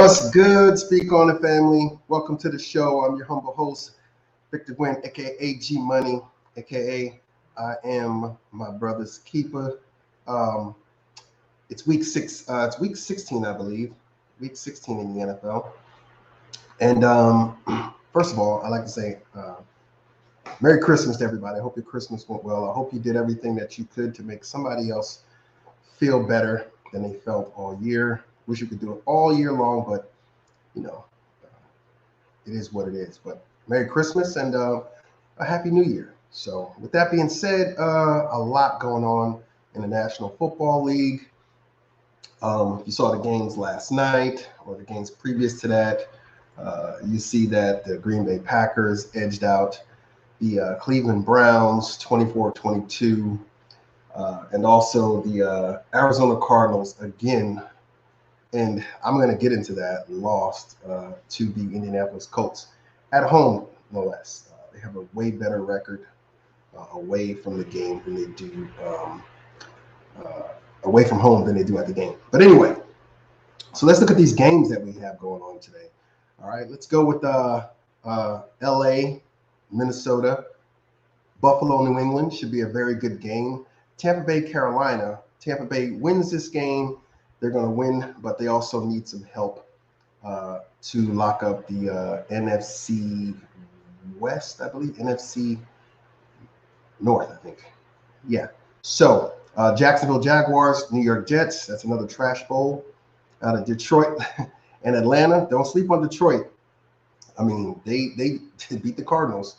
What's good, Speak On It family? Welcome to the show. I'm your humble host, Victor Gwynn, aka G Money, aka I am my brother's keeper. Um, it's week 16, I believe, week 16 in the NFL. And first of all, I'd like to say Merry Christmas to everybody. I hope your Christmas went well. I hope you did everything that you could to make somebody else feel better than they felt all year. Wish you could do it all year long, but you know, it is what it is. But Merry Christmas and a Happy New Year. So with that being said, a lot going on in the National Football League. You saw the games last night or the games previous to that. You see that the Green Bay Packers edged out the Cleveland Browns 24-22. And also the Arizona Cardinals again, and I'm going to get into that, lost to the Indianapolis Colts at home, no less. They have a way better record away from the game than they do away from home than they do at the game. But anyway, so let's look at these games that we have going on today. All right, let's go with LA, Minnesota, Buffalo, New England should be a very good game. Tampa Bay, Carolina. Tampa Bay wins this game. They're going to win, but they also need some help to lock up the NFC West, I believe. NFC North, I think. Yeah. So Jacksonville Jaguars, New York Jets. That's another trash bowl. Out of Detroit and Atlanta. Don't sleep on Detroit. I mean, they beat the Cardinals.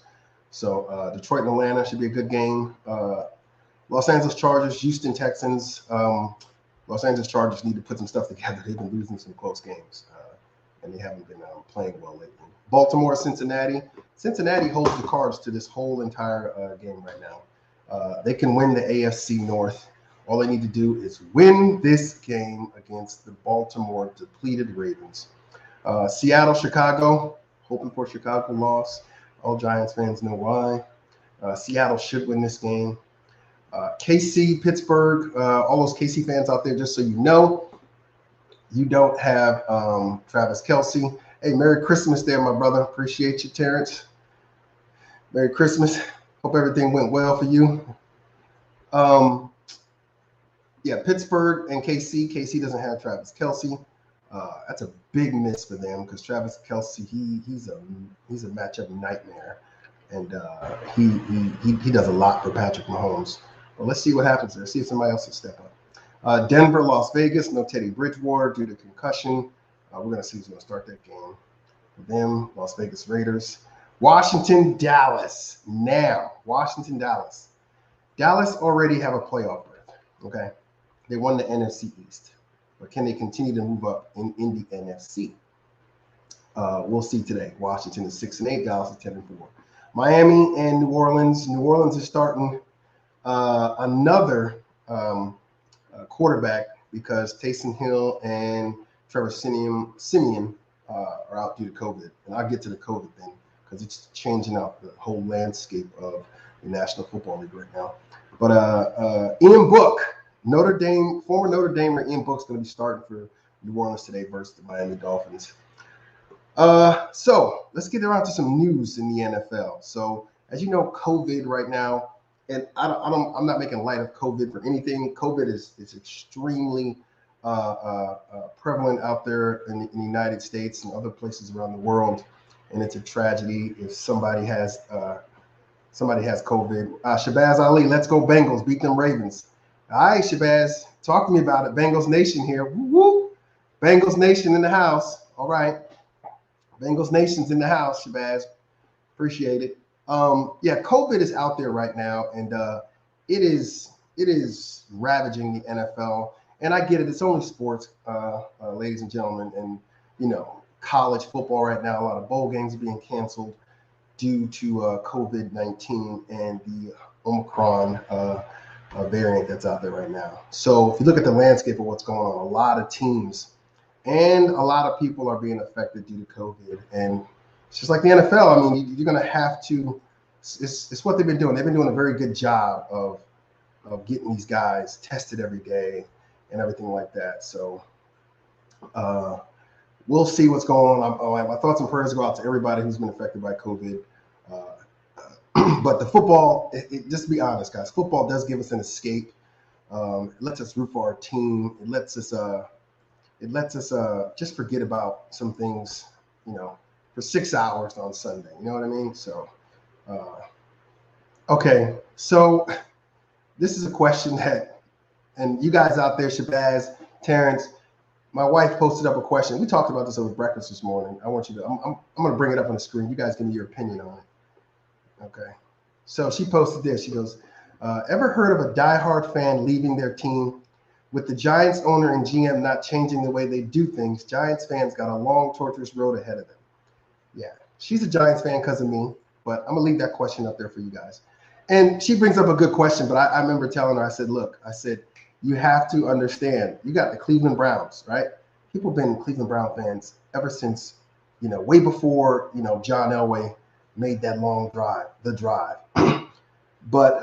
So Detroit and Atlanta should be a good game. Los Angeles Chargers, Houston Texans. Los Angeles Chargers need to put some stuff together. They've been losing some close games, and they haven't been playing well lately. Baltimore, Cincinnati. Cincinnati holds the cards to this whole entire game right now. They can win the AFC North. All they need to do is win this game against the Baltimore depleted Ravens. Seattle, Chicago. Hoping for Chicago loss. All Giants fans know why. Seattle should win this game. KC, Pittsburgh, all those KC fans out there, just so you know, you don't have Travis Kelce. Hey, Merry Christmas there, my brother. Appreciate you, Terrence. Merry Christmas. Hope everything went well for you. Yeah, Pittsburgh and KC. KC doesn't have Travis Kelce. That's a big miss for them because Travis Kelce, he's a matchup nightmare, and he does a lot for Patrick Mahomes. Well, let's see what happens there. See if somebody else will step up. Denver, Las Vegas, no Teddy Bridgewater due to concussion. We're going to see who's going to start that game. For them, Las Vegas Raiders. Washington, Dallas. Now, Washington, Dallas. Dallas already have a playoff berth, okay? They won the NFC East. But can they continue to move up in the NFC? We'll see today. Washington is 6-8. Dallas is 10-4. Miami and New Orleans. New Orleans is starting another quarterback because Taysom Hill and Trevor Siemian are out due to COVID. And I'll get to the COVID thing because it's changing out the whole landscape of the National Football League right now. But Ian Book, former Notre Damer Ian Book's going to be starting for New Orleans today versus the Miami Dolphins. So let's get around to some news in the NFL. So as you know, COVID right now, and I'm not making light of COVID for anything. COVID is extremely prevalent out there in the United States and other places around the world, and it's a tragedy if somebody has COVID. Shabazz Ali, let's go Bengals, beat them Ravens. All right, Shabazz, talk to me about it. Bengals Nation here. Woo-woo. Bengals Nation in the house. All right. Bengals Nation's in the house, Shabazz. Appreciate it. Yeah, COVID is out there right now, and it is ravaging the NFL. And I get it. It's only sports, ladies and gentlemen. And, you know, college football right now, a lot of bowl games are being canceled due to COVID-19 and the Omicron variant that's out there right now. So if you look at the landscape of what's going on, a lot of teams and a lot of people are being affected due to COVID. And it's just like the NFL. I mean, you're going to have to, it's what they've been doing. They've been doing a very good job of getting these guys tested every day and everything like that. So we'll see what's going on. My thoughts and prayers go out to everybody who's been affected by COVID. But the football, just to be honest, guys, football does give us an escape. It lets us root for our team. It lets us just forget about some things, for 6 hours on Sunday. You know what I mean? So, okay. So this is a question that, and you guys out there, Shabazz, Terrence, my wife posted up a question. We talked about this over breakfast this morning. I'm going to bring it up on the screen. You guys give me your opinion on it. Okay. So she posted this. She goes, ever heard of a diehard fan leaving their team? With the Giants owner and GM not changing the way they do things, Giants fans got a long, torturous road ahead of them. Yeah, she's a Giants fan because of me, but I'm going to leave that question up there for you guys. And she brings up a good question, but I remember telling her, I said, look, you have to understand, you got the Cleveland Browns, right? People have been Cleveland Brown fans ever since, way before, John Elway made that long drive. But,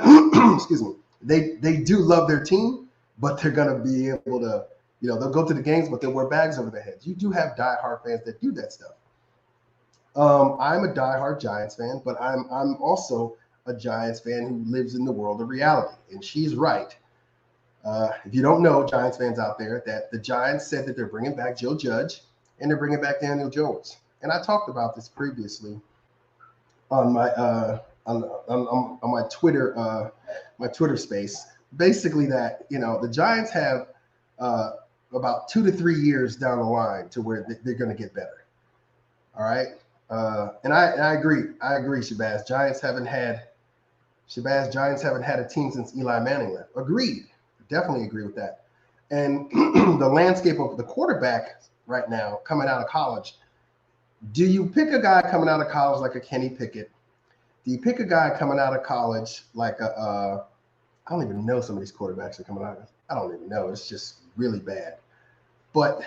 excuse me, they do love their team. But they're going to be able to, they'll go to the games, but they'll wear bags over their heads. You do have diehard fans that do that stuff. I'm a diehard Giants fan, but I'm also a Giants fan who lives in the world of reality. And she's right. If you don't know, Giants fans out there, that the Giants said that they're bringing back Joe Judge and they're bringing back Daniel Jones. And I talked about this previously on my on my Twitter space. Basically that, the Giants have about 2 to 3 years down the line to where they're going to get better. All right. And I agree. Shabazz. Giants haven't had a team since Eli Manning left. Agreed. Definitely agree with that. And the landscape of the quarterback right now coming out of college, do you pick a guy coming out of college like a Kenny Pickett? Do you pick a guy coming out of college like I don't even know some of these quarterbacks are coming out. I don't even know. It's just really bad. But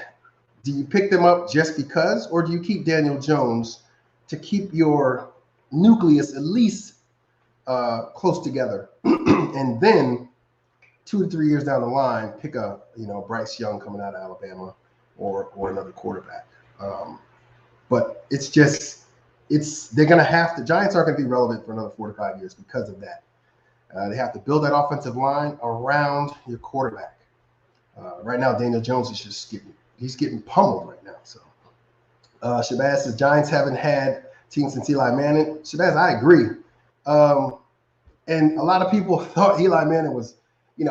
do you pick them up just because, or do you keep Daniel Jones to keep your nucleus at least close together? And then 2 to 3 years down the line, pick a, Bryce Young coming out of Alabama or another quarterback. But they're going to have to, Giants aren't going to be relevant for another 4 to 5 years because of that. They have to build that offensive line around your quarterback. Right now, Daniel Jones is just getting pummeled right now. So Shabazz says Giants haven't had team since Eli Manning. Shabazz, I agree. And a lot of people thought Eli Manning was,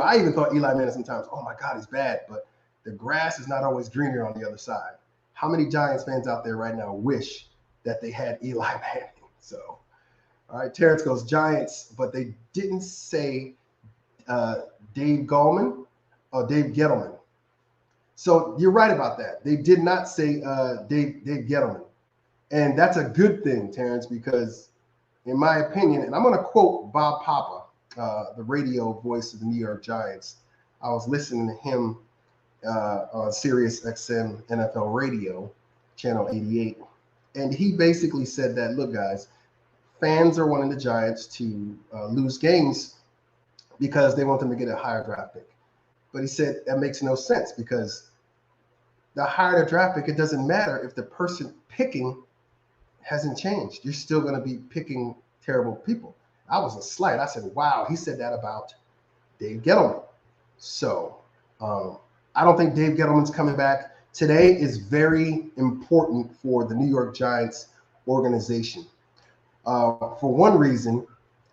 I even thought Eli Manning sometimes, oh my God, he's bad. But the grass is not always greener on the other side. How many Giants fans out there right now wish that they had Eli Manning? So. All right, Terrence goes Giants, but they didn't say Dave Gettleman. So you're right about that. They did not say Dave Gettleman. And that's a good thing, Terrence, because in my opinion, and I'm going to quote Bob Papa, the radio voice of the New York Giants. I was listening to him on Sirius XM NFL Radio, channel 88. And he basically said that, look, guys, fans are wanting the Giants to lose games because they want them to get a higher draft pick. But he said that makes no sense because the higher the draft pick, it doesn't matter if the person picking hasn't changed. You're still going to be picking terrible people. I was a slight. I said, wow, he said that about Dave Gettleman. So I don't think Dave Gettleman's coming back. Today is very important for the New York Giants organization. For one reason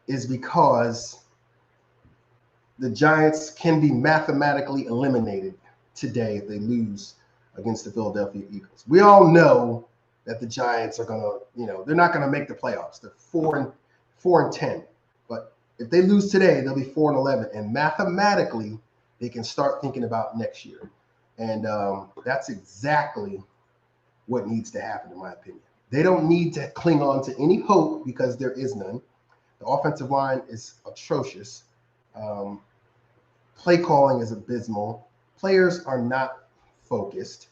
is because the Giants can be mathematically eliminated today if they lose against the Philadelphia Eagles. We all know that the Giants are going to, they're not going to make the playoffs. They're 4-10. But if they lose today, they'll be 4-11. And mathematically, they can start thinking about next year. And that's exactly what needs to happen, in my opinion. They don't need to cling on to any hope because there is none. The offensive line is atrocious. Play calling is abysmal. Players are not focused.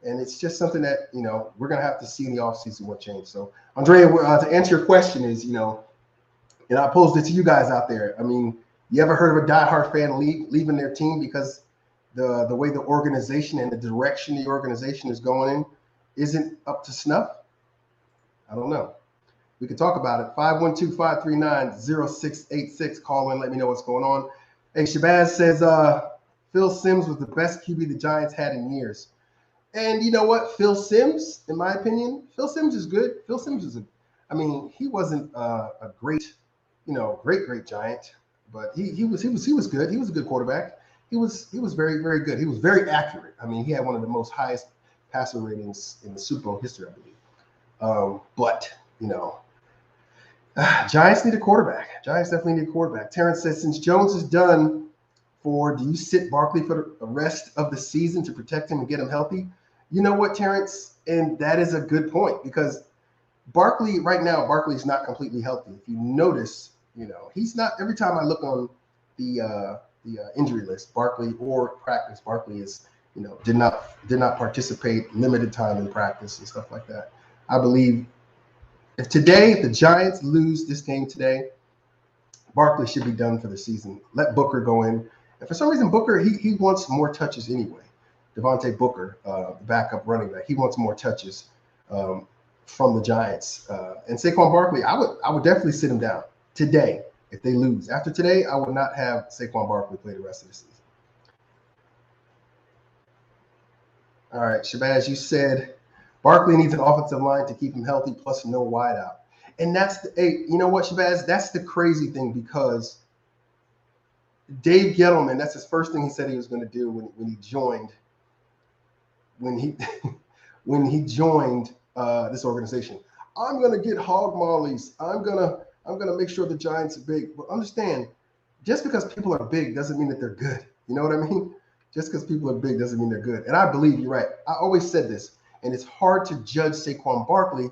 And it's just something that, we're going to have to see in the offseason what change. So, Andrea, to answer your question is, and I posed it to you guys out there. I mean, you ever heard of a diehard fan leaving their team because the way the organization and the direction the organization is going in isn't up to snuff? I don't know. We can talk about it. 512-539-0686. Call in, let me know what's going on. Hey, Shabazz says Phil Simms was the best QB the Giants had in years. And you know what? Phil Simms, in my opinion, Phil Simms is good. Phil Simms is he wasn't a great, great Giant, but he was good. He was a good quarterback. He was very, very good. He was very accurate. I mean, he had one of the most highest passer ratings in the Super Bowl history, I believe. But Giants need a quarterback. Giants definitely need a quarterback. Terrence says, since Jones is done do you sit Barkley for the rest of the season to protect him and get him healthy? You know what, Terrence? And that is a good point, because Barkley, right now, Barkley's not completely healthy. If you notice, he's not, every time I look on the injury list, Barkley or practice, Barkley is, did not participate, limited time in practice and stuff like that. I believe if the Giants lose this game today, Barkley should be done for the season. Let Booker go in. And for some reason, Booker, he wants more touches anyway. Devontae Booker, the backup running back, he wants more touches from the Giants. And Saquon Barkley, I would definitely sit him down today if they lose. After today, I would not have Saquon Barkley play the rest of the season. All right, Shabazz, you said Barkley needs an offensive line to keep him healthy, plus no wideout. And you know what, Shabazz? That's the crazy thing, because Dave Gettleman, that's his first thing he said he was going to do when he joined this organization. I'm going to get hog mollies. I'm gonna make sure the Giants are big. But understand, just because people are big doesn't mean that they're good. You know what I mean? Just because people are big doesn't mean they're good. And I believe you're right. I always said this, and it's hard to judge Saquon Barkley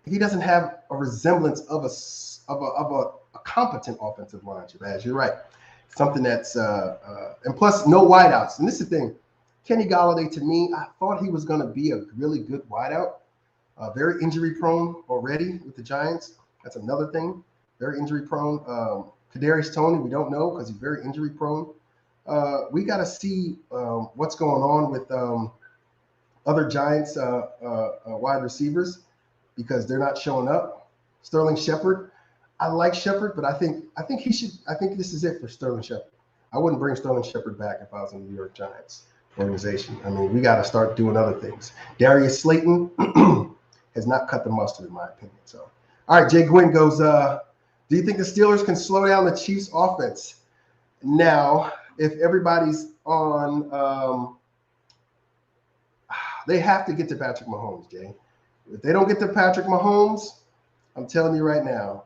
if he doesn't have a resemblance of a competent offensive line. Shabazz, you're right. Something that's and plus no wideouts. And this is the thing. Kenny Golladay, to me, I thought he was going to be a really good wideout. Very injury prone already with the Giants. That's another thing. Very injury prone. Kadarius Toney, we don't know because he's very injury prone. We got to see what's going on with other Giants wide receivers, because they're not showing up. Sterling Shepard, I like Shepard, but I think this is it for Sterling Shepard. I wouldn't bring Sterling Shepard back if I was in the New York Giants organization. I mean, we got to start doing other things. Darius Slayton has not cut the mustard, in my opinion. So, all right, Jay Gwynn goes, do you think the Steelers can slow down the Chiefs' offense? Now, if everybody's on, they have to get to Patrick Mahomes, Jay. If they don't get to Patrick Mahomes, I'm telling you right now,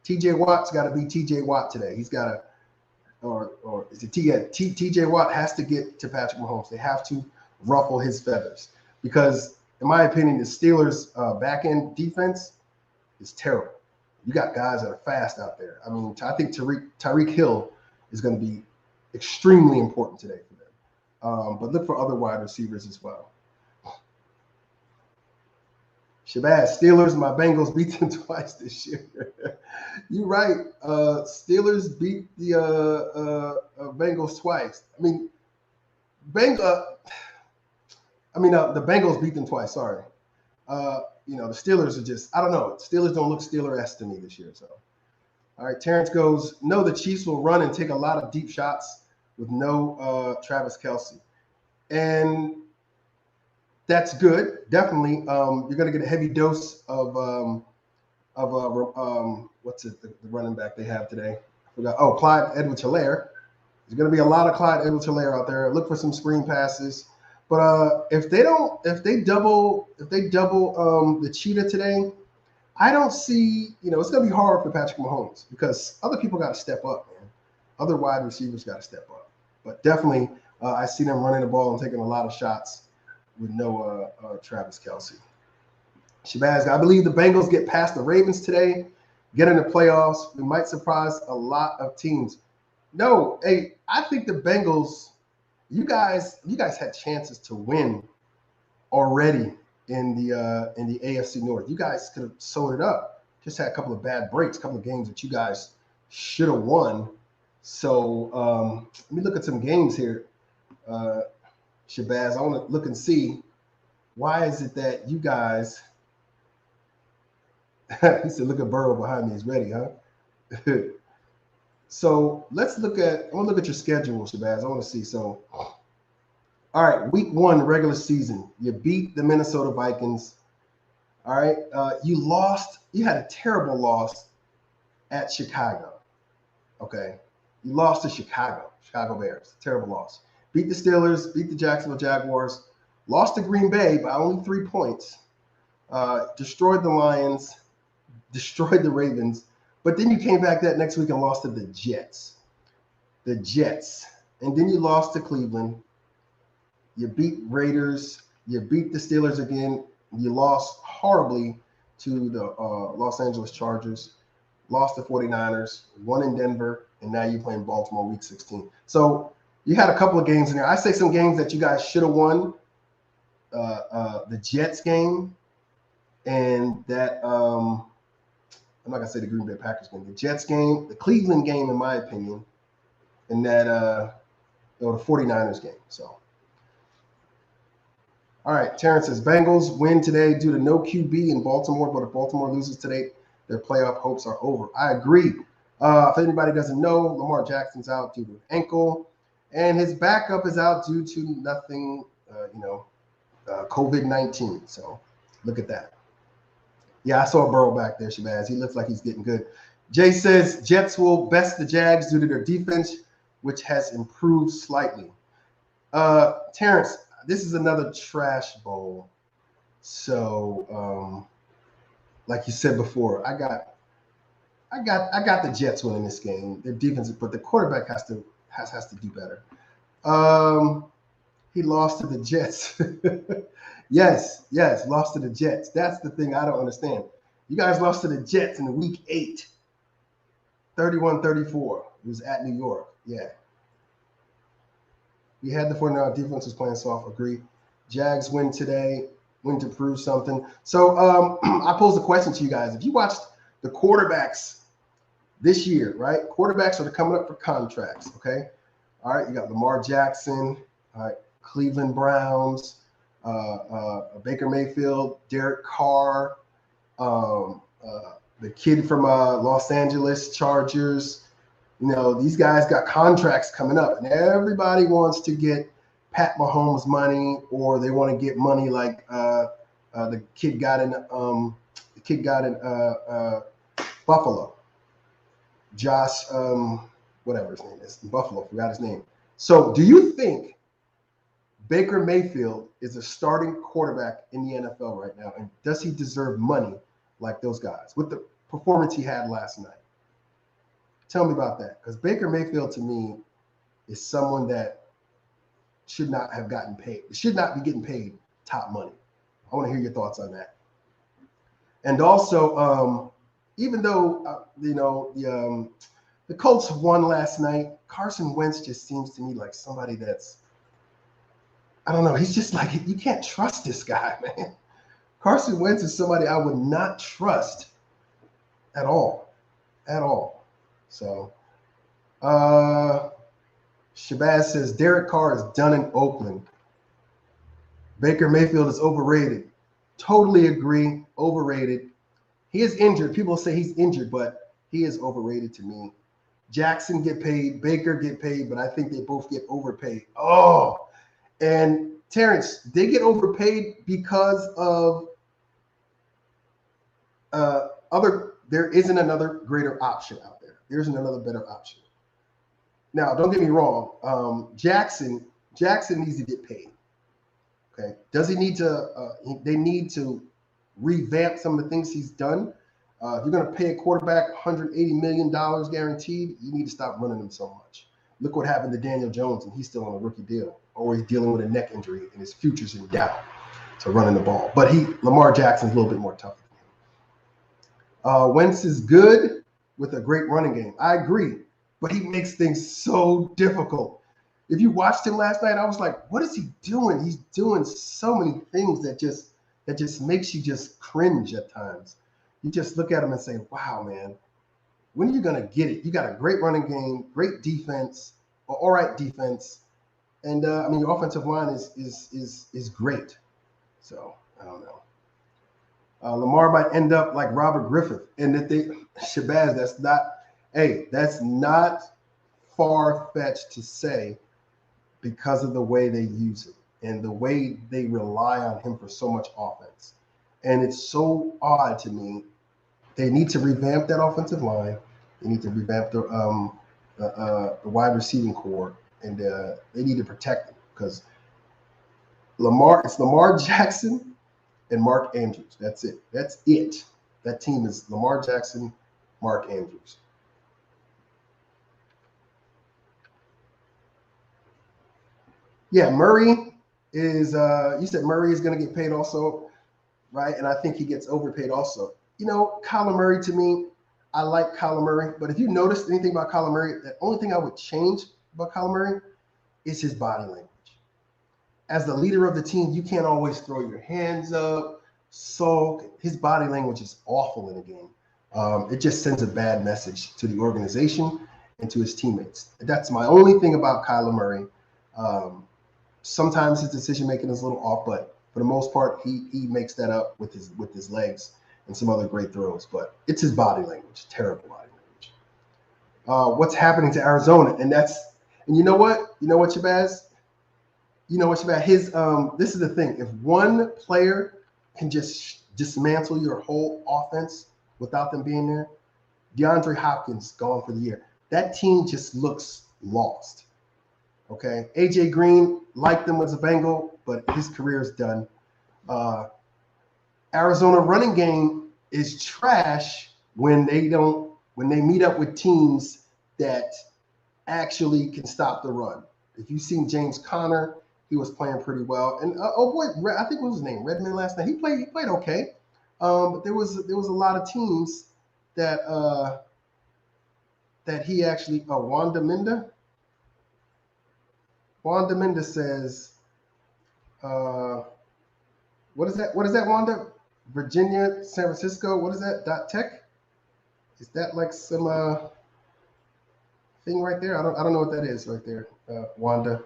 T.J. Watt's got to be T.J. Watt today. He's got to, or is it T.J. Watt has to get to Patrick Mahomes. They have to ruffle his feathers, because, in my opinion, the Steelers' back-end defense is terrible. You got guys that are fast out there. I mean, I think Tyreek Hill is going to be extremely important today for them. But look for other wide receivers as well. Shabazz, Steelers, my Bengals beat them twice this year. You're right. Steelers beat the Bengals twice. The Bengals beat them twice. Sorry. The Steelers are just, I don't know. Steelers don't look Steeler-esque to me this year. So, all right. Terrence goes, no, the Chiefs will run and take a lot of deep shots with no Travis Kelce. And that's good. Definitely. You're going to get a heavy dose of what's it, the running back they have today? I forgot. Oh, Clyde Edwards-Helaire. There's going to be a lot of Clyde Edwards-Helaire out there. Look for some screen passes. But if they double the cheetah today, I don't see, it's going to be hard for Patrick Mahomes, because other people got to step up, man. Other wide receivers got to step up. But definitely, I see them running the ball and taking a lot of shots with no Travis Kelce. Shabazz, I believe the Bengals get past the Ravens today, get in the playoffs. We might surprise a lot of teams. No, hey, I think the Bengals, you guys had chances to win already in the AFC North. You guys could have sewed it up. Just had a couple of bad breaks, a couple of games that you guys should have won. So let me look at some games here. Shabazz, I want to look and see why is it that you guys, he said, look at Burrow behind me, he's ready, huh? So let's look at, I want to look at your schedule, Shabazz. I want to see. So, all right, week 1, regular season, you beat the Minnesota Vikings. All right, you lost, you had a terrible loss at Chicago. Okay, you lost to Chicago Bears, terrible loss. Beat the Steelers, beat the Jacksonville Jaguars, lost to Green Bay by only 3 points, destroyed the Lions, destroyed the Ravens, but then you came back that next week and lost to the Jets. And then you lost to Cleveland. You beat Raiders. You beat the Steelers again. You lost horribly to the Los Angeles Chargers. Lost to 49ers. Won in Denver. And now you're playing Baltimore week 16. So you had a couple of games in there. I say some games that you guys should have won. The Jets game and that I'm not gonna say the Green Bay Packers game. The Jets game, the Cleveland game, in my opinion, and that the 49ers game. So, all right, Terrence says Bengals win today due to no QB in Baltimore, but if Baltimore loses today, their playoff hopes are over. I agree. If anybody doesn't know, Lamar Jackson's out due to an ankle, and his backup is out due to nothing, COVID-19. So, look at that. Yeah, I saw Burrow back there, Shabazz. He looks like he's getting good. Jay says Jets will best the Jags due to their defense, which has improved slightly. Terrence, this is another trash bowl. So, like you said before, I got the Jets winning this game. Their defense, but the quarterback has to do better. He lost to the Jets. Yes, lost to the Jets. That's the thing I don't understand. You guys lost to the Jets in week 8, 31-34. It was at New York. Yeah. We had the 49ers defense was playing soft. Agree. Jags win today. Win to prove something. So I posed a question to you guys. If you watched the quarterbacks this year, right? Quarterbacks are coming up for contracts, okay? All right, you got Lamar Jackson, all right, Cleveland Browns, Baker Mayfield, Derek Carr, the kid from Los Angeles Chargers. You know, these guys got contracts coming up, and everybody wants to get Pat Mahomes money, or they want to get money like the kid got in Buffalo. Josh, whatever his name is, in Buffalo, forgot his name. So, do you think Baker Mayfield is a starting quarterback in the NFL right now, and does he deserve money like those guys with the performance he had last night? Tell me about that, because Baker Mayfield to me is someone that should not have gotten paid. Should not be getting paid top money. I want to hear your thoughts on that. And also, even though the Colts won last night, Carson Wentz just seems to me like somebody that's, I don't know. He's just like, you can't trust this guy, man. Carson Wentz is somebody I would not trust at all. So, Shabazz says Derek Carr is done in Oakland. Baker Mayfield is overrated. Totally agree. Overrated. He is injured. People say he's injured, but he is overrated to me. Jackson get paid. Baker get paid, but I think they both get overpaid. Oh, and Terrence, they get overpaid because of there isn't another greater option out there. There isn't another better option. Now, don't get me wrong. Jackson needs to get paid. Okay. Does he need to? They need to revamp some of the things he's done. If you're going to pay a quarterback $180 million guaranteed, you need to stop running him so much. Look what happened to Daniel Jones, and he's still on a rookie deal, or he's dealing with a neck injury, and his future's in doubt to running the ball. But Lamar Jackson's a little bit more tough. Wentz is good with a great running game. I agree, but he makes things so difficult. If you watched him last night, I was like, what is he doing? He's doing so many things that just makes you just cringe at times. You just look at him and say, wow, man, when are you going to get it? You got a great running game, great defense, or all right defense. And your offensive line is great. So I don't know. Lamar might end up like Robert Griffith, and that they Shabazz. That's not far fetched to say because of the way they use it and the way they rely on him for so much offense. And it's so odd to me. They need to revamp that offensive line. They need to revamp the wide receiving core, and they need to protect them because it's Lamar Jackson and Mark Andrews. That's it. That's it. That team is Lamar Jackson, Mark Andrews. Yeah, Murray is. You said Murray is going to get paid also, right? And I think he gets overpaid also. You know, Kyler Murray to me, I like Kyler Murray, but if you noticed anything about Kyler Murray, the only thing I would change about Kyler Murray is his body language. As the leader of the team, you can't always throw your hands up, sulk. His body language is awful in a game. It just sends a bad message to the organization and to his teammates. That's my only thing about Kyler Murray. Sometimes his decision making is a little off, but for the most part, he makes that up with his legs and some other great throws. But it's his body language, terrible body language. What's happening to Arizona? And you know what? You know what, Shabazz? You know what, Shabazz? This is the thing. If one player can just dismantle your whole offense without them being there, DeAndre Hopkins gone for the year. That team just looks lost. Okay, AJ Green liked him as a Bengal, but his career is done. Arizona running game is trash when they meet up with teams that actually can stop the run. If you've seen James Conner, he was playing pretty well. And I think what was his name? Redmond last night. He played okay. But there was a lot of teams that he actually Wanda Minda. Wanda Minda says, what is that? What is that, Wanda? Virginia, San Francisco. What is that? .tech? Is that like some thing right there? I don't know what that is right there. Wanda,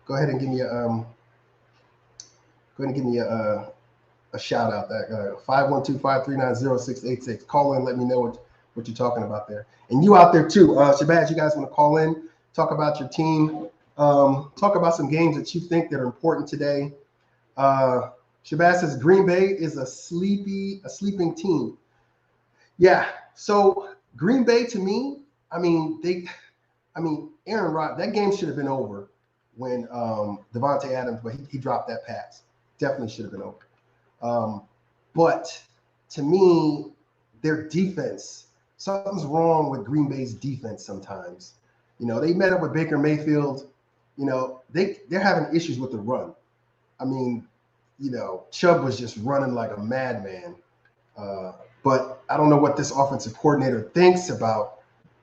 go ahead and give me a shout out. That 512-539-0686. Call in, let me know what you're talking about there. And you out there too, Shabazz. You guys want to call in, talk about your team. Talk about some games that you think that are important today. Shabazz says Green Bay is a sleeping team. Yeah. So Green Bay to me, Aaron Rodgers, that game should have been over when Devontae Adams, but he dropped that pass. Definitely should have been over. But to me, their defense, something's wrong with Green Bay's defense sometimes. You know, they met up with Baker Mayfield. You know, they're having issues with the run. I mean, you know, Chubb was just running like a madman. But I don't know what this offensive coordinator thinks about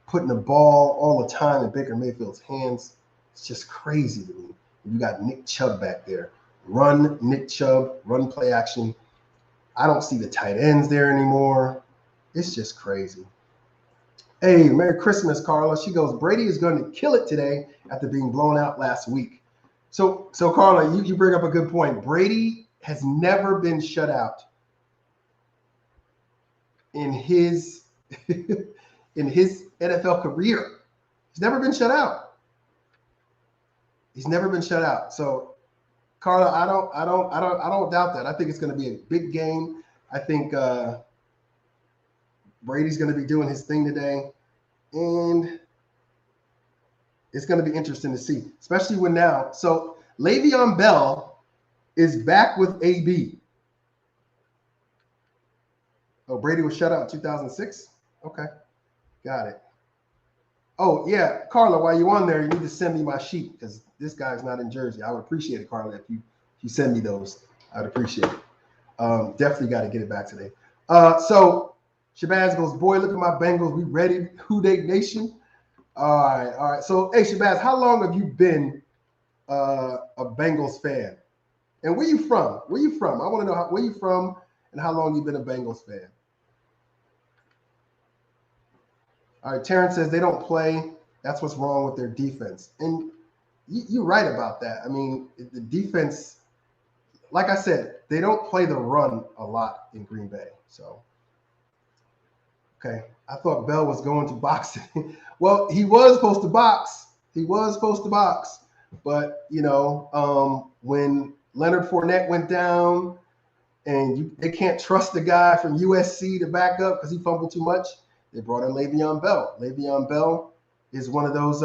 putting the ball all the time in Baker Mayfield's hands. It's just crazy to me. You got Nick Chubb back there. Run, Nick Chubb, run play action. I don't see the tight ends there anymore. It's just crazy. Hey, Merry Christmas, Carla. She goes, Brady is going to kill it today after being blown out last week. So Carla, you bring up a good point. Brady has never been shut out in his NFL career. He's never been shut out. He's never been shut out. So, Carla, I don't doubt that. I think it's going to be a big game. I think Brady's going to be doing his thing today, and it's going to be interesting to see, especially when now. So Le'Veon Bell is back with AB. Oh, Brady was shut out in 2006? Okay, got it. Oh, yeah, Carla, while you're on there, you need to send me my sheet because this guy's not in Jersey. I would appreciate it, Carla, if you send me those. I'd appreciate it. Definitely got to get it back today. So Shabazz goes, boy, look at my Bengals. We ready, Who Dey Nation? All right. So, hey, Shabazz, how long have you been a Bengals fan? And where you from? I want to know where you from and how long you've been a Bengals fan. All right, Terrence says they don't play. That's what's wrong with their defense. And you're right about that. I mean, the defense, like I said, they don't play the run a lot in Green Bay. So, okay, I thought Bell was going to boxing. Well, he was supposed to box. He was supposed to box. But, when Leonard Fournette went down and they can't trust the guy from USC to back up because he fumbled too much, they brought in Le'Veon Bell. Le'Veon Bell is one of those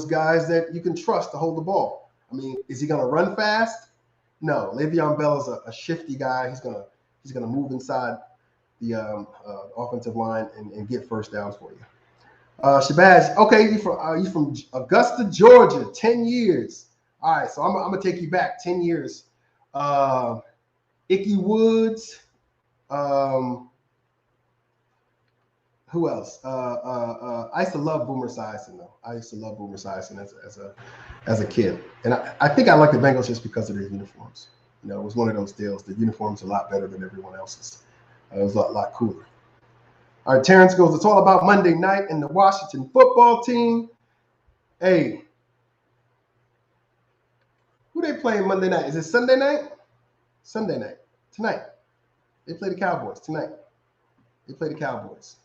guys that you can trust to hold the ball. I mean, is he going to run fast? No. Le'Veon Bell is a shifty guy. He's gonna move inside the offensive line and get first downs for you. Shabazz, okay, you from Augusta, Georgia, 10 years. All right, so I'm gonna take you back 10 years. Icky Woods. Who else? I used to love Boomer Esiason though. I used to love Boomer Esiason as a kid, and I think I like the Bengals just because of their uniforms. It was one of those deals. The uniforms are a lot better than everyone else's. It was a lot cooler. All right, Terrence goes, it's all about Monday night and the Washington football team. Hey, who they playing Monday night? Is it Sunday night? Sunday night. Tonight. They play the Cowboys tonight. They play the Cowboys.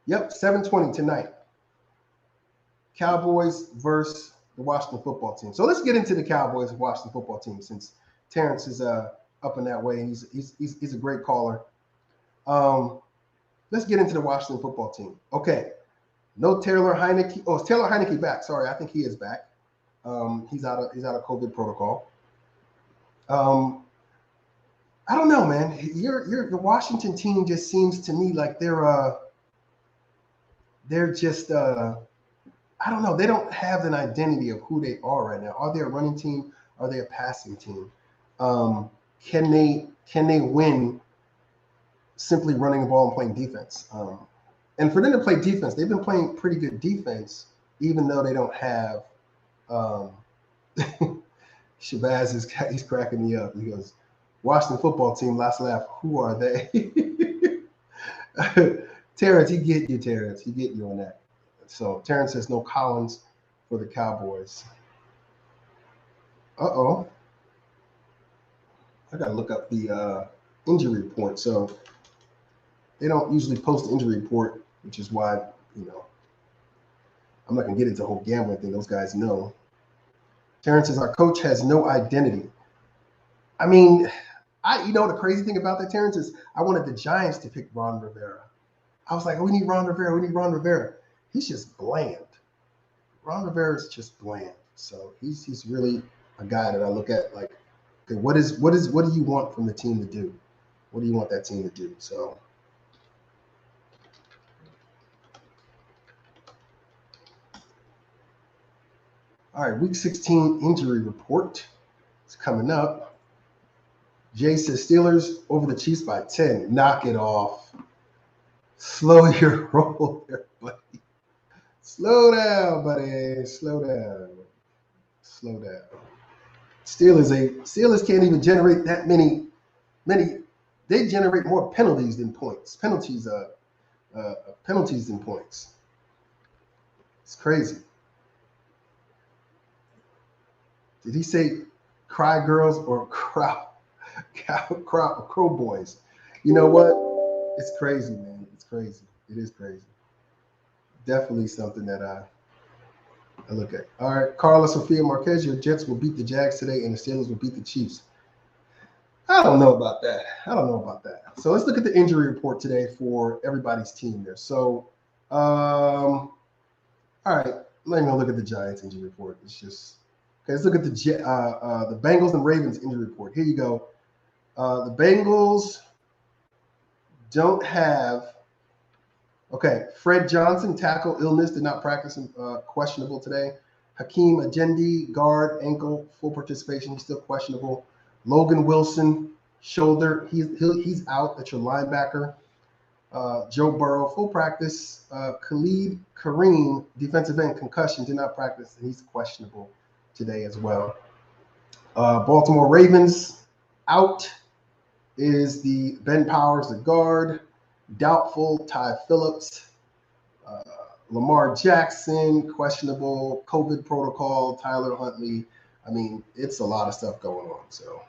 Yep, 7:20 tonight. Cowboys versus the Washington football team. So let's get into the Cowboys and Washington football team since Terrence is up in that way. He's a great caller. Let's get into the Washington football team. Okay. No Taylor Heineke. Oh, is Taylor Heineke back? Sorry, I think he is back. He's out of COVID protocol. I don't know, man. The Washington team just seems to me like they're just I don't know. They don't have an identity of who they are right now. Are they a running team? Are they a passing team? Can they win simply running the ball and playing defense? And for them to play defense, they've been playing pretty good defense, even though they don't have. Shabazz he's cracking me up. He goes, Washington football team, last laugh. Who are they? Terrence, he get you, Terrence. He get you on that. So Terrence says no Collins for the Cowboys. Uh-oh. I got to look up the injury report. So they don't usually post the injury report, which is why, I'm not going to get into the whole gambling thing. Those guys know. Terrence says our coach has no identity. I mean, the crazy thing about that, Terrence, is I wanted the Giants to pick Ron Rivera. I was like, we need Ron Rivera. He's just bland. Ron Rivera is just bland. So he's really a guy that I look at like, okay, what do you want from the team to do? What do you want that team to do? So all right, week 16 injury report is coming up. Jay says Steelers over the Chiefs by 10. Knock it off. Slow your roll there, buddy. Slow down, buddy. Slow down. Steelers can't even generate that many. They generate more penalties than points. Penalties than points. It's crazy. Did he say cry girls or crow boys? You know what? It's crazy, man. It's crazy. It is crazy. Definitely something that I look at. All right, Carla Sofia Marquez, your Jets will beat the Jags today and the Steelers will beat the Chiefs. I don't know about that. So let's look at the injury report today for everybody's team there. So, all right, I'm not even gonna look at the Giants injury report. It's just okay. Let's look at the Bengals and Ravens injury report. Here you go. The Bengals don't have. Okay, Fred Johnson, tackle, illness, did not practice, questionable today. Hakeem Ajendi, guard, ankle, full participation, he's still questionable. Logan Wilson, shoulder, he's out. That's your linebacker. Joe Burrow, full practice. Khalid Kareem, defensive end, concussion, did not practice, and he's questionable today as well. Baltimore Ravens, out is the Ben Powers, the guard. Doubtful, Ty Phillips. Lamar Jackson, questionable, COVID protocol. Tyler Huntley, I mean, it's a lot of stuff going on. So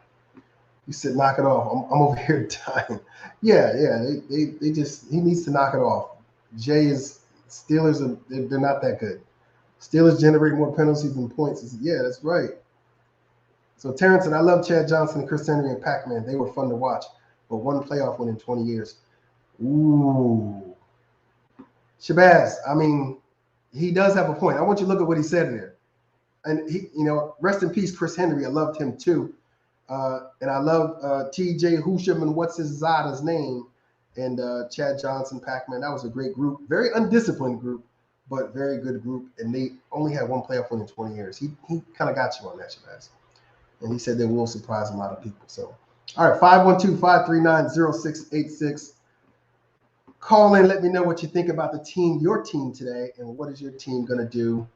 you said knock it off. I'm over here dying. Yeah. They just he needs to knock it off. Jay is Steelers are they're not that good. Steelers generate more penalties than points. Yeah, that's right. So Terrence and I love Chad Johnson and Chris Henry and Pac-Man. They were fun to watch, but one playoff win in 20 years. Ooh. Shabazz, I mean, he does have a point. I want you to look at what he said there. And he, rest in peace, Chris Henry. I loved him too. And I love TJ Husham and what's his Zada's name, and Chad Johnson, Pac-Man. That was a great group. Very undisciplined group, but very good group. And they only had one playoff win in 20 years. He kind of got you on that, Shabazz. And he said they will surprise a lot of people. So, all right, 512-539-0686. Call in, let me know what you think about your team today, and what is your team going to do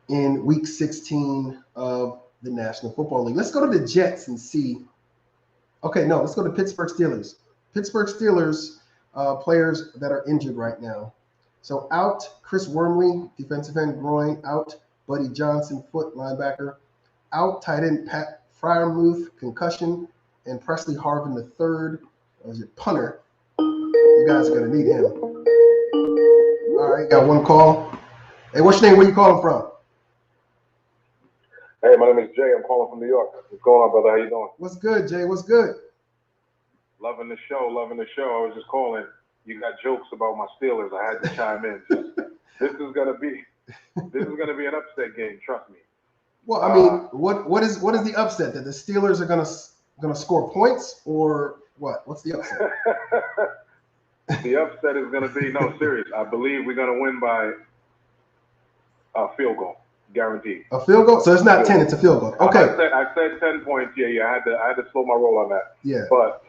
in Week 16 of the National Football League. Let's go to the Jets and see. Okay, no, let's go to Pittsburgh Steelers. Pittsburgh Steelers players that are injured right now. So out, Chris Wormley, defensive end, groin. Out, Buddy Johnson, foot, linebacker. Out, tight end, Pat Freiermuth, concussion. And Presley Harvin III, as your punter. You guys are going to need him. All right, got one call. Hey, what's your name? Where you calling from? Hey, my name is Jay. I'm calling from New York. What's going on, brother? How you doing? What's good, Jay? What's good? Loving the show. I was just calling. You got jokes about my Steelers. I had to chime in. This is gonna be an upset game. Trust me. Well, I mean, what is the upset? That the Steelers are gonna score points, or what? What's the upset? The upset is gonna be serious. I believe we're gonna win by a field goal. Guaranteed. A field goal? So it's not 10, it's a field goal. Okay. I said 10 points. Yeah. I had to slow my roll on that. Yeah. But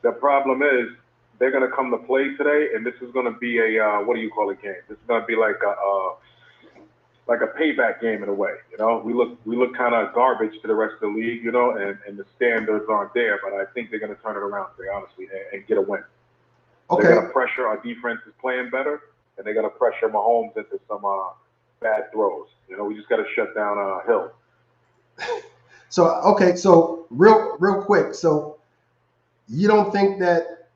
the problem is they're gonna come to play today, and this is gonna be a what do you call it game? This is gonna be like a payback game in a way. We look kind of garbage to the rest of the league, and the standards aren't there. But I think they're gonna turn it around today, honestly, and get a win. Okay. They're gonna pressure. Our defense is playing better, and they're gonna pressure Mahomes into some bad throws. We just got to shut down Hill. So real quick. So you don't think that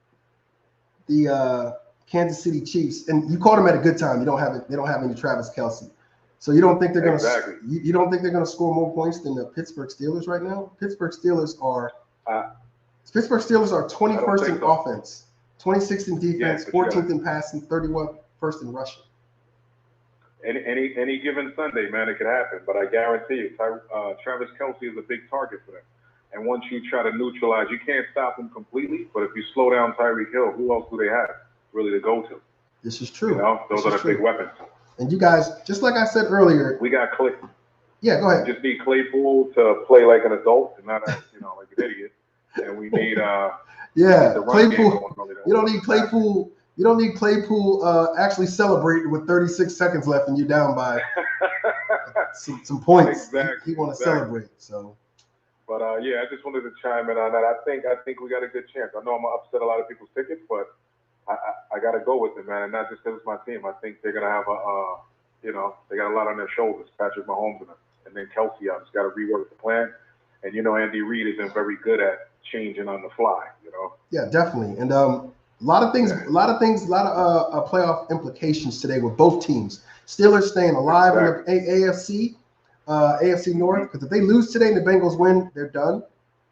the Kansas City Chiefs, and you called them at a good time. They don't have any Travis Kelce. So you don't think they're going to exactly. You don't think they're going to score more points than the Pittsburgh Steelers right now? Pittsburgh Steelers are 21st in offense, 26th in defense, 14th in passing, 31st in rushing. Any given Sunday, man, it could happen. But I guarantee you, Travis Kelce is a big target for them. And once you try to neutralize, you can't stop him completely. But if you slow down Tyreek Hill, who else do they have really to go to? This is true. Those are the big weapons. And you guys, just like I said earlier, we got Clay. Yeah, go ahead. We just need Claypool to play like an adult and not like an idiot. And we need Claypool. You don't need Claypool. You don't need Claypool actually celebrating with 36 seconds left and you're down by some points. Exactly. He want to celebrate. So. But I just wanted to chime in on that. I think we got a good chance. I know I'm gonna upset a lot of people's tickets, but I got to go with it, man. And not just because it's my team. I think they're gonna have they got a lot on their shoulders. Patrick Mahomes and then Kelce. I just got to rework the plan. And Andy Reid isn't very good at changing on the fly. Yeah, definitely. And a lot of playoff implications today with both teams. Steelers staying alive in the AFC North, because if they lose today and the Bengals win, they're done.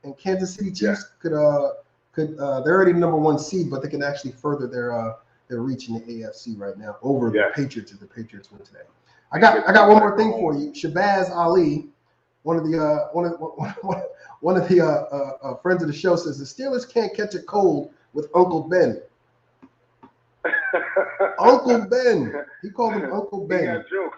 And Kansas City Chiefs could they're already the number one seed, but they can actually further their reach in the AFC right now over the Patriots if the Patriots win today. I got one more thing for you. Shabazz Ali, one of the friends of the show, says the Steelers can't catch a cold with Uncle Ben. Uncle Ben. He called him Uncle Ben. He got jokes.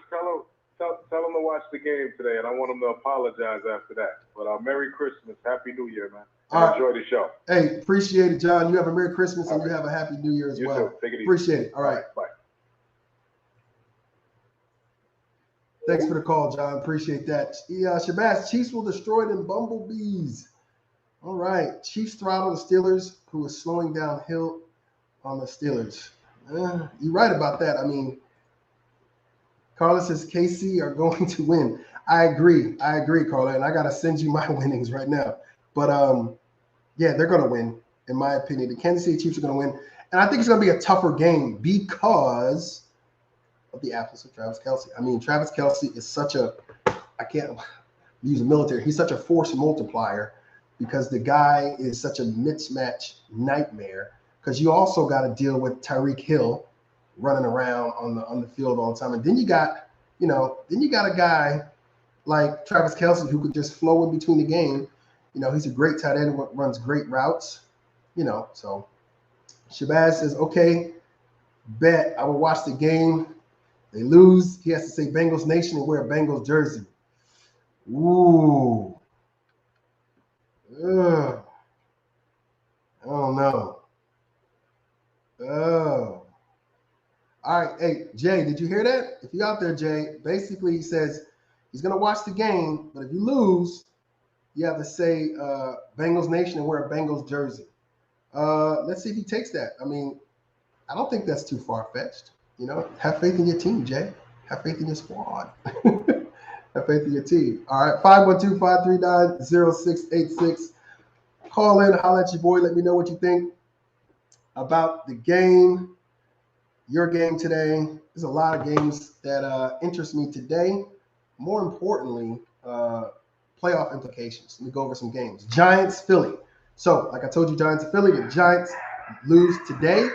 Tell him to watch the game today, and I want him to apologize after that. But Merry Christmas, Happy New Year, man. Enjoy the show. Hey, appreciate it, John. You have a Merry Christmas and you have a Happy New Year as well. Too. Take it easy. Appreciate it. All right. Bye. Thanks for the call, John. Appreciate that. Shabazz, Chiefs will destroy them bumblebees. All right. Chiefs throttle the Steelers, who is slowing down Hill on the Steelers. You're right about that. I mean, Carlos says KC are going to win. I agree, Carla, and I gotta send you my winnings right now. But yeah, they're gonna win, in my opinion. The Kansas City Chiefs are gonna win, and I think it's gonna be a tougher game because of the absence of Travis Kelce. I mean, Travis Kelce is such a, I can't use a military. He's such a force multiplier because the guy is such a mismatch nightmare. Because you also got to deal with Tyreek Hill running around on the field all the time, and then you got a guy like Travis Kelce who could just flow in between the game. He's a great tight end, runs great routes. So Shabazz says, okay, bet I will watch the game. They lose, he has to say Bengals Nation and wear a Bengals jersey. Ooh. Ugh. I don't know. Oh. All right. Hey, Jay, did you hear that? If you're out there, Jay, basically he says he's going to watch the game, but if you lose, you have to say Bengals Nation and wear a Bengals jersey. Let's see if he takes that. I mean, I don't think that's too far-fetched. Have faith in your team, Jay. Have faith in your squad. Have faith in your team. All right, 512-539-0686. Call in, holler at your boy. Let me know what you think about the game, your game today. There's a lot of games that interest me today. More importantly, playoff implications. Let me go over some games. Giants, Philly. So, like I told you, Giants and Philly. The Giants lose today.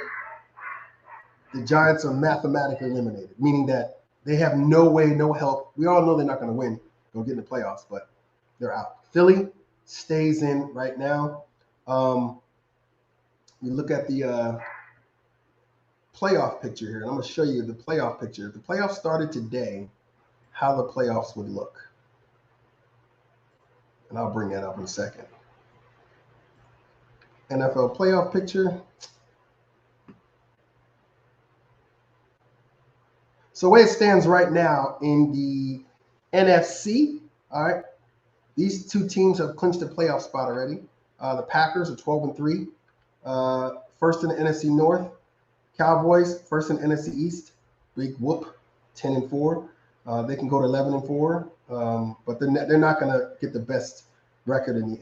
The Giants are mathematically eliminated, meaning that they have no way, no help. We all know they're not going to win, don't get in the playoffs, but they're out. Philly stays in right now. We look at the playoff picture here, and I'm going to show you the playoff picture. If the playoffs started today, how the playoffs would look. And I'll bring that up in a second. NFL playoff picture. So the way it stands right now in the NFC, all right, these two teams have clinched a playoff spot already. The Packers are 12-3, first in the NFC North. Cowboys, first in the NFC East, big whoop, 10-4. They can go to 11-4, but they're not going to get the best record in the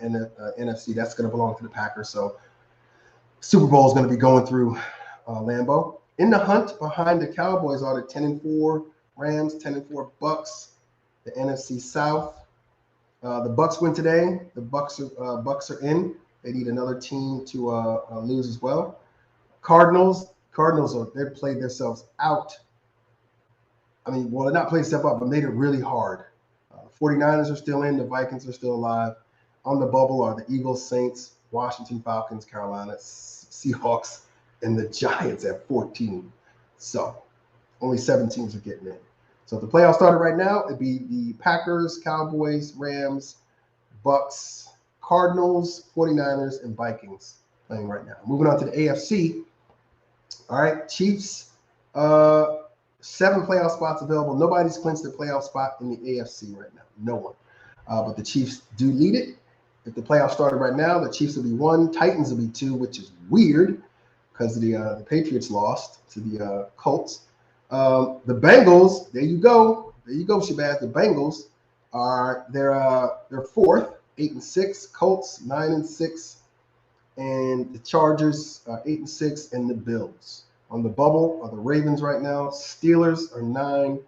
NFC. That's going to belong to the Packers. So Super Bowl is going to be going through Lambeau. In the hunt behind the Cowboys are the 10-4 Rams, 10-4 Bucks, the NFC South. The Bucks win today. The Bucks are in. They need another team to lose as well. Cardinals they've played themselves out. I mean, well, they're not playing step up, but made it really hard. 49ers are still in. The Vikings are still alive. On the bubble are the Eagles, Saints, Washington, Falcons, Carolina, Seahawks, and the Giants at 14. So only 7 teams are getting in. So if the playoffs started right now, it'd be the Packers, Cowboys, Rams, Bucks, Cardinals, 49ers, and Vikings playing right now. Moving on to the AFC. All right, Chiefs, 7 playoff spots available. Nobody's clinched a playoff spot in the AFC right now. No one. But the Chiefs do lead it. If the playoffs started right now, the Chiefs will be 1, Titans will be 2, which is weird because the Patriots lost to the Colts. The Bengals, there you go, Shabazz. The Bengals they're 4th, 8-6. Colts 9-6, and the Chargers 8-6, and the Bills. On the bubble are the Ravens right now. Steelers are 9,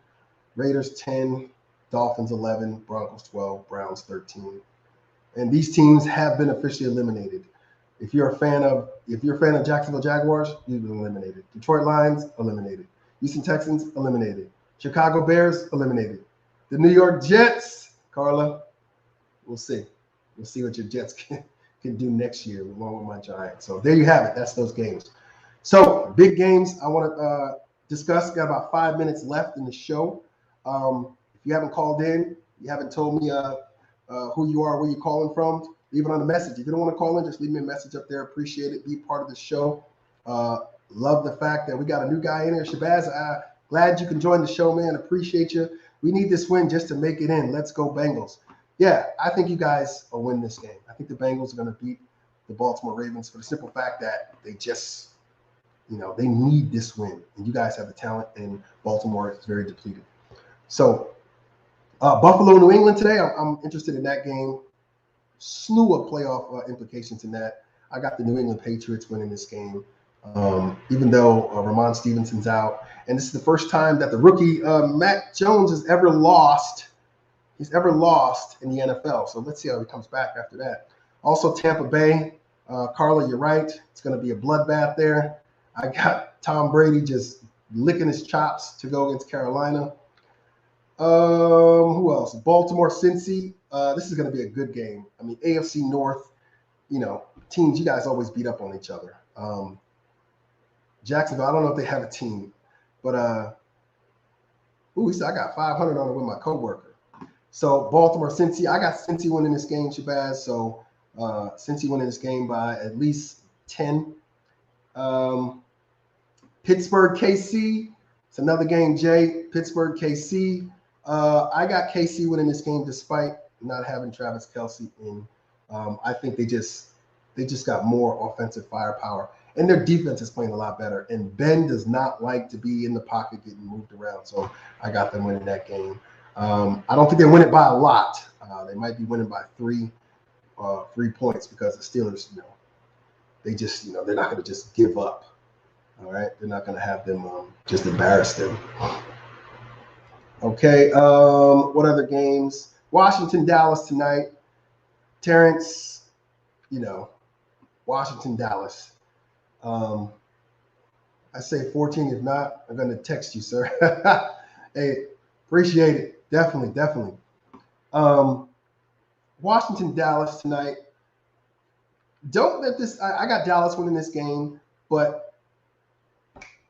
Raiders 10, Dolphins 11, Broncos 12, Browns 13. And these teams have been officially eliminated. If you're a fan of Jacksonville Jaguars, you've been eliminated. Detroit Lions eliminated. Houston Texans eliminated. Chicago Bears eliminated. The New York Jets, Carla, we'll see. We'll see what your Jets can do next year along with my Giants. So there you have it. That's those games. So big games I want to discuss. Got about 5 minutes left in the show. If you haven't called in, you haven't told me who you are, where you're calling from, leave it on the message. If you don't want to call in, just leave me a message up there. Appreciate it. Be part of the show. Love the fact that we got a new guy in here. Shabazz, glad you can join the show, man. Appreciate you. We need this win just to make it in. Let's go Bengals. Yeah, I think you guys will win this game. I think the Bengals are going to beat the Baltimore Ravens for the simple fact that they just, they need this win. And you guys have the talent, and Baltimore is very depleted. So Buffalo, New England today. I'm interested in that game. Slew of playoff implications in that. I got the New England Patriots winning this game, even though Ramon Stevenson's out. And this is the first time that the rookie Mac Jones has ever lost. He's ever lost in the NFL. So let's see how he comes back after that. Also, Tampa Bay. Carla, you're right. It's going to be a bloodbath there. I got Tom Brady just licking his chops to go against Carolina. Who else? Baltimore, Cincy. This is going to be a good game. I mean, AFC North, teams, you guys always beat up on each other. Jacksonville, I don't know if they have a team, but he said I got 500 on it with my coworker. So Baltimore, Cincy. I got Cincy winning this game, Shabazz. So Cincy winning this game by at least 10. Pittsburgh, KC. It's another game, Jay. Pittsburgh, KC. I got KC winning this game despite not having Travis Kelce in. I think they just got more offensive firepower, and their defense is playing a lot better. And Ben does not like to be in the pocket getting moved around, so I got them winning that game. I don't think they win it by a lot. They might be winning by 3 points because the Steelers, they just, they're not going to just give up. All right, they're not going to have them just embarrass them. Okay, what other games? Washington, Dallas tonight. Terrence, Washington, Dallas. I say 14. If not, I'm going to text you, sir. Hey, appreciate it. Definitely. Washington, Dallas tonight. Don't let this. I got Dallas winning this game, but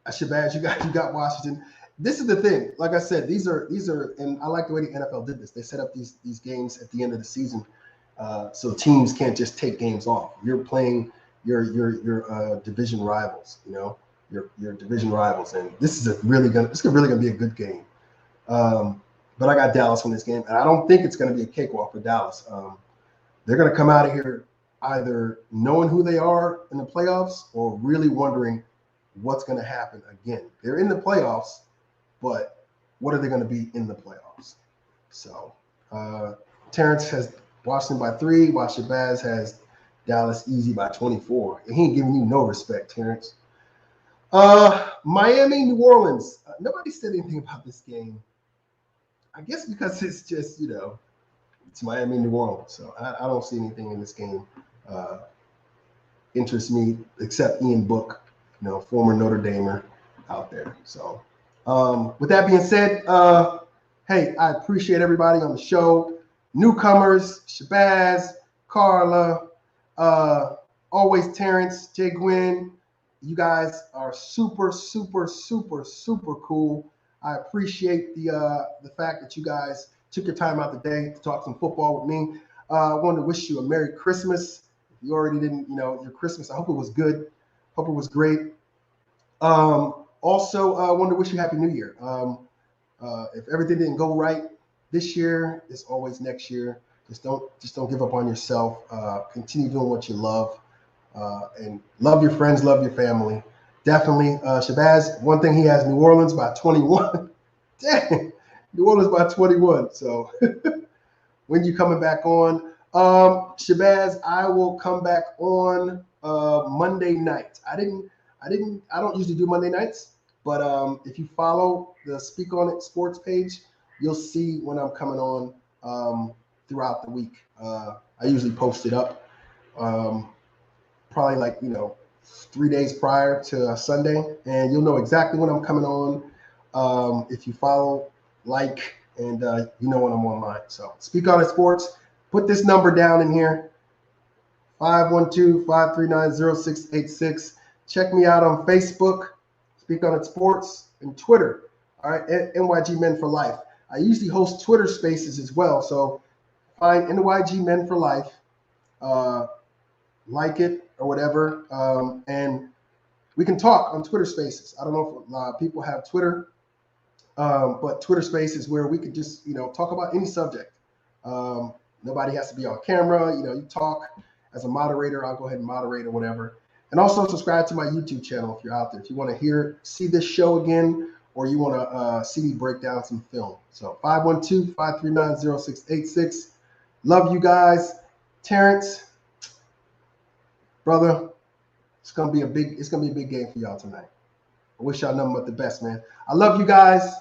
Shabazz, you got Washington. This is the thing. Like I said, these are, and I like the way the NFL did this. They set up these games at the end of the season, so teams can't just take games off. You're playing your division rivals. Your division rivals, and this is really gonna be a good game. But I got Dallas in this game, and I don't think it's gonna be a cakewalk for Dallas. They're gonna come out of here either knowing who they are in the playoffs or really wondering what's going to happen again. They're in the playoffs, but what are they going to be in the playoffs? So Terrence has Washington by 3, while Shabazz has Dallas easy by 24. And he ain't giving you no respect, Terrence. Miami, New Orleans. Nobody said anything about this game. I guess because it's just, it's Miami, New Orleans. So I don't see anything in this game interest me except Ian Book, former Notre Damer out there. So with that being said, hey, I appreciate everybody on the show. Newcomers, Shabazz, Carla, always Terrence, Jay Gwynn. You guys are super, super, super, super cool. I appreciate the fact that you guys took your time out today to talk some football with me. I wanted to wish you a Merry Christmas. If you already didn't, your Christmas, I hope it was good. Hope it was great. Also, I wanted to wish you Happy New Year. If everything didn't go right this year, it's always next year. Just don't give up on yourself. Continue doing what you love, and love your friends, love your family. Definitely, Shabazz. One thing, he has New Orleans by 21. Dang, New Orleans by 21. So when you coming back on, Shabazz, I will come back on Monday night. I don't usually do Monday nights, but if you follow the Speak On It Sports page, you'll see when I'm coming on throughout the week. I usually post it up probably 3 days prior to Sunday, and you'll know exactly when I'm coming on if you follow, and when I'm online. So Speak On It Sports. Put this number down in here, 512-539-0686. Check me out on Facebook, Speak On It Sports, and Twitter, all right, NYG Men for Life. I usually host Twitter Spaces as well, so find NYG Men for Life, like it or whatever, and we can talk on Twitter Spaces. I don't know if a lot of people have Twitter, but Twitter Spaces is where we could just, talk about any subject. Nobody has to be on camera. You talk as a moderator. I'll go ahead and moderate or whatever. And also subscribe to my YouTube channel if you're out there. If you want to see this show again or you want to see me break down some film. So 512-539-0686. Love you guys. Terrence, brother, it's gonna be a big game for y'all tonight. I wish y'all nothing but the best, man. I love you guys.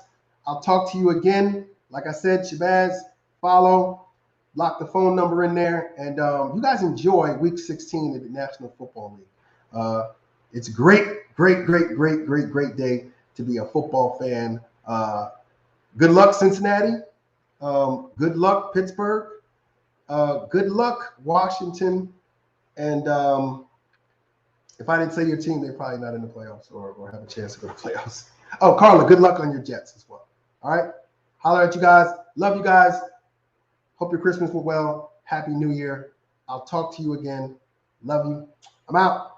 I'll talk to you again. Like I said, Shabazz, follow, lock the phone number in there, and you guys enjoy Week 16 of the National Football League. It's a great day to be a football fan. Good luck, Cincinnati. Good luck, Pittsburgh. Good luck, Washington. And if I didn't say your team, they're probably not in the playoffs or have a chance to go to the playoffs. Oh, Carla, good luck on your Jets as well. All right? Holler at you guys. Love you guys. Hope your Christmas went well. Happy New Year. I'll talk to you again. Love you. I'm out.